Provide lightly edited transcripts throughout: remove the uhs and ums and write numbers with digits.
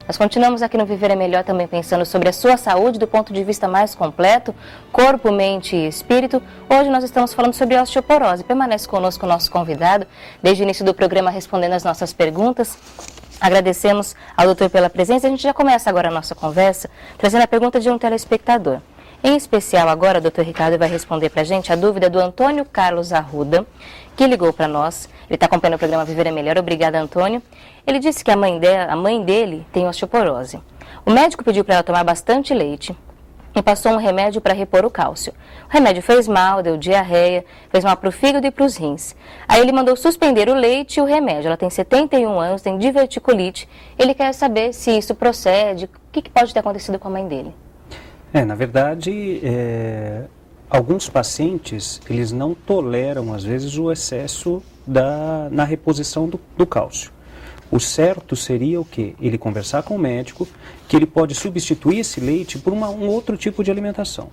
Nós continuamos aqui no Viver é Melhor também pensando sobre a sua saúde do ponto de vista mais completo, corpo, mente e espírito. Hoje nós estamos falando sobre osteoporose. Permanece conosco o nosso convidado, desde o início do programa respondendo as nossas perguntas. Agradecemos ao doutor pela presença. A gente já começa agora a nossa conversa, trazendo a pergunta de um telespectador. Em especial agora, o doutor Ricardo vai responder para a gente a dúvida do Antônio Carlos Arruda, que ligou para nós. Ele está acompanhando o programa Viver é Melhor. Obrigada, Antônio. Ele disse que a mãe dele tem osteoporose. O médico pediu para ela tomar bastante leite e passou um remédio para repor o cálcio. O remédio fez mal, deu diarreia, fez mal para o fígado e para os rins. Aí ele mandou suspender o leite e o remédio. Ela tem 71 anos, tem diverticulite. Ele quer saber se isso procede, o que pode ter acontecido com a mãe dele. Na verdade, alguns pacientes, eles não toleram, às vezes, o excesso na reposição do cálcio. O certo seria o quê? Ele conversar com o médico, que ele pode substituir esse leite por um outro tipo de alimentação.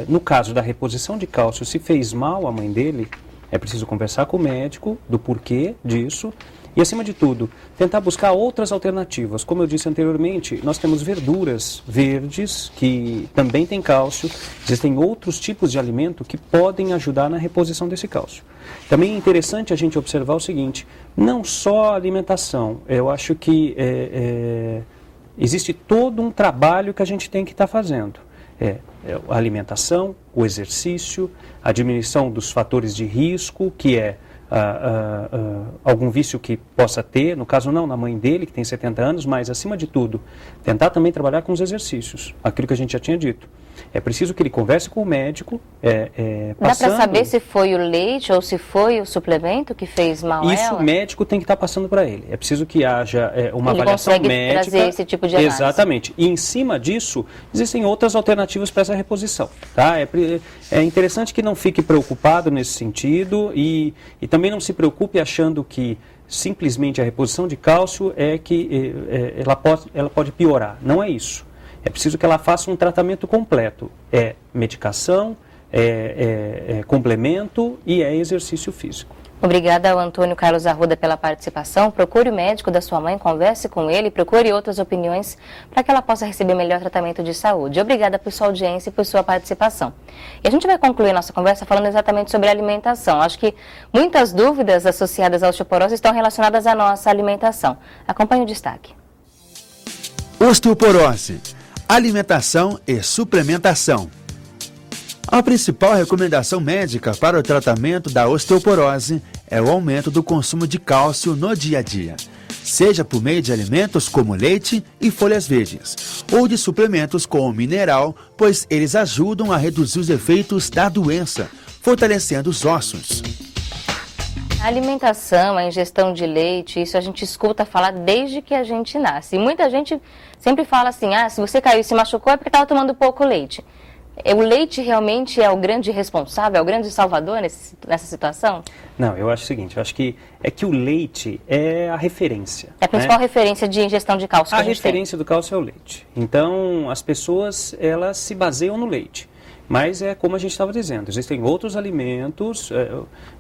No caso da reposição de cálcio, se fez mal à mãe dele, é preciso conversar com o médico do porquê disso. E, acima de tudo, tentar buscar outras alternativas. Como eu disse anteriormente, nós temos verduras verdes que também têm cálcio. Existem outros tipos de alimento que podem ajudar na reposição desse cálcio. Também é interessante a gente observar o seguinte, não só a alimentação. Eu acho que existe todo um trabalho que a gente tem que estar fazendo. A alimentação, o exercício, a diminuição dos fatores de risco, que é algum vício que possa ter, no caso não na mãe dele, que tem 70 anos, mas acima de tudo, tentar também trabalhar com os exercícios, aquilo que a gente já tinha dito. É preciso que ele converse com o médico, Dá para saber se foi o leite ou se foi o suplemento que fez mal a ela? Isso o médico tem que estar passando para ele. É preciso que haja uma avaliação médica. Ele consegue trazer esse tipo de análise. Exatamente. E em cima disso, existem outras alternativas para essa reposição. Tá? É interessante que não fique preocupado nesse sentido e também não se preocupe achando que simplesmente a reposição de cálcio ela pode piorar. Não é isso. É preciso que ela faça um tratamento completo. É medicação, complemento e exercício físico. Obrigada ao Antônio Carlos Arruda pela participação. Procure o médico da sua mãe, converse com ele, procure outras opiniões para que ela possa receber melhor tratamento de saúde. Obrigada por sua audiência e por sua participação. E a gente vai concluir nossa conversa falando exatamente sobre alimentação. Acho que muitas dúvidas associadas à osteoporose estão relacionadas à nossa alimentação. Acompanhe o destaque. Osteoporose, alimentação e suplementação. A principal recomendação médica para o tratamento da osteoporose é o aumento do consumo de cálcio no dia a dia, seja por meio de alimentos como leite e folhas verdes, ou de suplementos como mineral, pois eles ajudam a reduzir os efeitos da doença, fortalecendo os ossos. A alimentação, a ingestão de leite, isso a gente escuta falar desde que a gente nasce. E muita gente sempre fala assim, se você caiu e se machucou é porque estava tomando pouco leite. O leite realmente é o grande responsável, é o grande salvador nessa situação? Não, eu acho o seguinte, eu acho que o leite é a referência. É a principal referência de ingestão de cálcio que a gente tem. A referência do cálcio é o leite. Então, as pessoas, elas se baseiam no leite. Mas é como a gente estava dizendo, existem outros alimentos...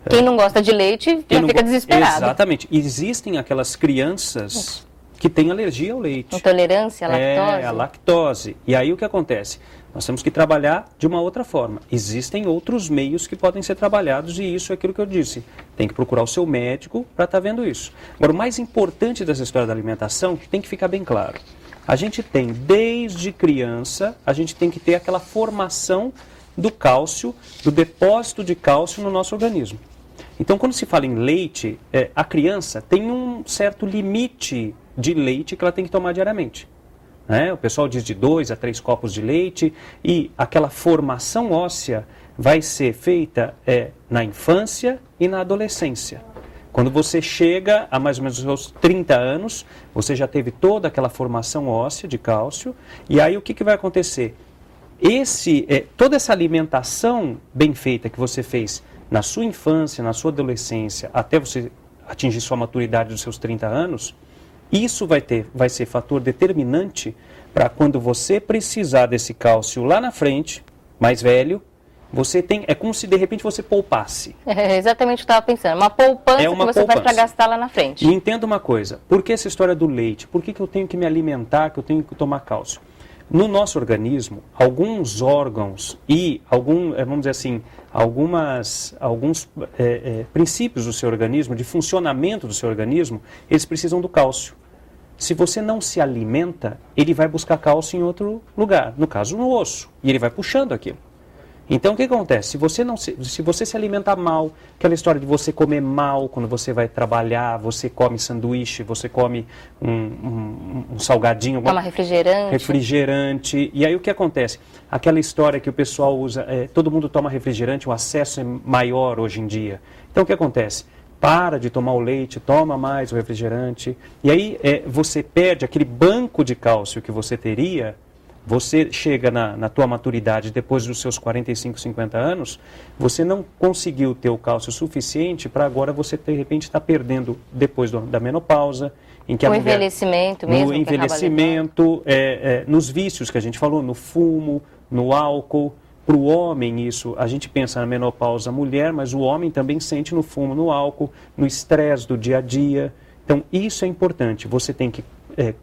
Quem não gosta de leite já fica desesperado. Exatamente. Existem aquelas crianças que têm alergia ao leite. Intolerância à lactose. A lactose. E aí o que acontece? Nós temos que trabalhar de uma outra forma. Existem outros meios que podem ser trabalhados e isso é aquilo que eu disse. Tem que procurar o seu médico para estar vendo isso. Agora, o mais importante dessa história da alimentação, que tem que ficar bem claro. A gente tem, desde criança, a gente tem que ter aquela formação do cálcio, do depósito de cálcio no nosso organismo. Então, quando se fala em leite, a criança tem um certo limite de leite que ela tem que tomar diariamente. O pessoal diz de 2 a 3 copos de leite e aquela formação óssea vai ser feita na infância e na adolescência. Quando você chega a mais ou menos os seus 30 anos, você já teve toda aquela formação óssea de cálcio e aí o que vai acontecer? Toda essa alimentação bem feita que você fez na sua infância, na sua adolescência, até você atingir sua maturidade dos seus 30 anos, isso vai ser fator determinante para quando você precisar desse cálcio lá na frente, mais velho, Você tem, é como se de repente você poupasse. É exatamente o que eu estava pensando. Uma poupança que você faz para gastar lá na frente. E entenda uma coisa, por que essa história do leite? Por que eu tenho que me alimentar, que eu tenho que tomar cálcio? No nosso organismo, alguns órgãos e, vamos dizer assim, alguns princípios do seu organismo, de funcionamento do seu organismo, eles precisam do cálcio. Se você não se alimenta, ele vai buscar cálcio em outro lugar, no caso no osso, e ele vai puxando aquilo. Então, o que acontece? Se você se alimentar mal, aquela história de você comer mal quando você vai trabalhar, você come sanduíche, você come um salgadinho... Toma refrigerante. E aí o que acontece? Aquela história que o pessoal usa, todo mundo toma refrigerante, o acesso é maior hoje em dia. Então, o que acontece? Para de tomar o leite, toma mais o refrigerante. E aí você perde aquele banco de cálcio que você teria. Você chega na tua maturidade depois dos seus 45, 50 anos, você não conseguiu ter o cálcio suficiente para agora você, de repente, estar perdendo depois da menopausa. Em que a mulher, envelhecimento mesmo. No envelhecimento, nos vícios que a gente falou, no fumo, no álcool. Para o homem isso, a gente pensa na menopausa mulher, mas o homem também sente no fumo, no álcool, no estresse do dia a dia. Então, isso é importante. Você tem que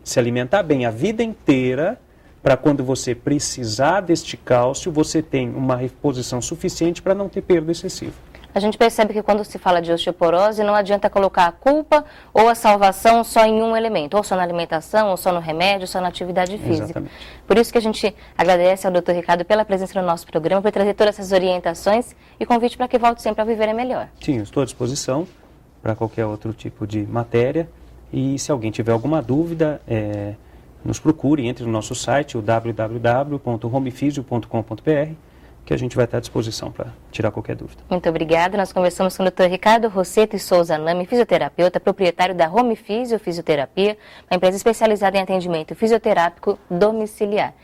se alimentar bem a vida inteira, para quando você precisar deste cálcio, você tem uma reposição suficiente para não ter perda excessiva. A gente percebe que quando se fala de osteoporose, não adianta colocar a culpa ou a salvação só em um elemento, ou só na alimentação, ou só no remédio, ou só na atividade física. Exatamente. Por isso que a gente agradece ao Dr. Ricardo pela presença no nosso programa, por trazer todas essas orientações e convite para que volte sempre a viver é melhor. Sim, eu estou à disposição para qualquer outro tipo de matéria. E se alguém tiver alguma dúvida, nos procure, entre no nosso site, o www.homefisio.com.br, que a gente vai estar à disposição para tirar qualquer dúvida. Muito obrigada. Nós conversamos com o Dr. Ricardo Rosseto e Souza Nami, fisioterapeuta, proprietário da Home Fisio Fisioterapia, uma empresa especializada em atendimento fisioterápico domiciliar.